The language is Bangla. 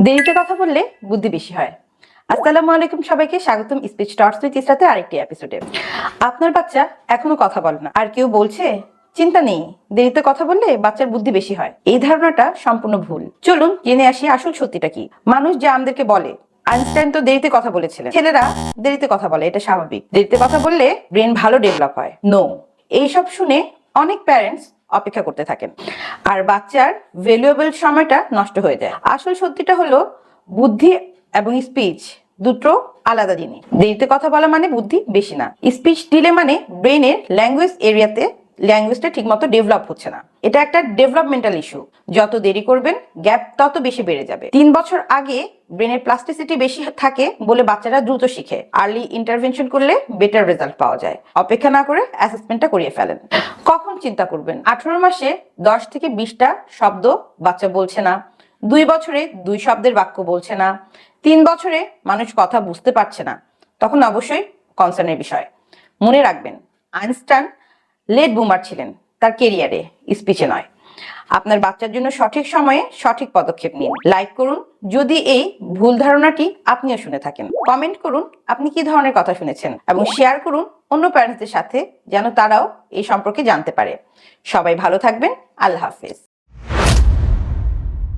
দেরিতে কথা বললে বুদ্ধি বেশি হয়। আসসালামু আলাইকুম, সবাইকে স্বাগতম স্পিচ টটস উইথ ইসরাতে আরেকটি এপিসোডে। আপনার বাচ্চা এখনো কথা বলে না, আর কেউ বলছে চিন্তা নেই, দেরিতে কথা বললে বাচ্চার বুদ্ধি বেশি হয়। এই ধারণাটা সম্পূর্ণ ভুল। চলুন জেনে আসি আসল সত্যিটা কি। মানুষ যা আমাদেরকে বলে, আইনস্টাইন তো দেরিতে কথা বলেছিলেন, ছেলেরা দেরিতে কথা বলে, এটা স্বাভাবিক। দেরিতে কথা বললে ব্রেন ভালো ডেভেলপ হয়। নো, এইসব শুনে অনেক প্যারেন্টস অপেক্ষা করতে থাকেন, আর বাচ্চার ভ্যালুয়েবল সময়টা নষ্ট হয়ে যায়। আসল সত্যিটা হলো, বুদ্ধি এবং স্পিচ দুটো আলাদা জিনিস। দেরিতে কথা বলা মানে বুদ্ধি বেশি না। স্পিচ ডিলে মানে ব্রেনের ল্যাঙ্গুয়েজ এরিয়াতে ল্যাঙ্গুয়েজটা ঠিকমতো ডেভেলপ হচ্ছে না। এটা একটা ডেভেলপমেন্টাল ইস্যু। যত দেরি করবেন গ্যাপ তত বেশি বেড়ে যাবে। 3 বছর আগে ব্রেনের প্লাস্টিসিটি বেশি থাকে বলে বাচ্চারা দ্রুত শিখে। আর্লি ইন্টারভেনশন করলে বেটার রেজাল্ট পাওয়া যায়। অপেক্ষা না করে অ্যাসেসমেন্টটা করিয়ে ফেলেন। কখন চিন্তা করবেন? 18 মাসে 10 থেকে 20টা শব্দ বাচ্চা বলছে না, 2 বছরে 2 শব্দের বাক্য বলছে না, 3 বছরে মানুষ কথা বুঝতে পারছে না, তখন অবশ্যই কনসার্নের বিষয়। মনে রাখবেন, আইনস্টাইন লেট বুমার ছিলেন তার কেরিয়ারে, স্পিচে নয়। আপনার বাচ্চার জন্য সঠিক সময়ে সঠিক পদক্ষেপ নিন। লাইক করুন যদি এই ভুল ধারণাটি আপনিও শুনে থাকেন। কমেন্ট করুন আপনি কি ধরনের কথা শুনেছেন, এবং শেয়ার করুন অন্য প্যারেন্টসদের সাথে, যেন তারাও এই সম্পর্কে জানতে পারে। সবাই ভালো থাকবেন। আল্লাহ হাফেজ।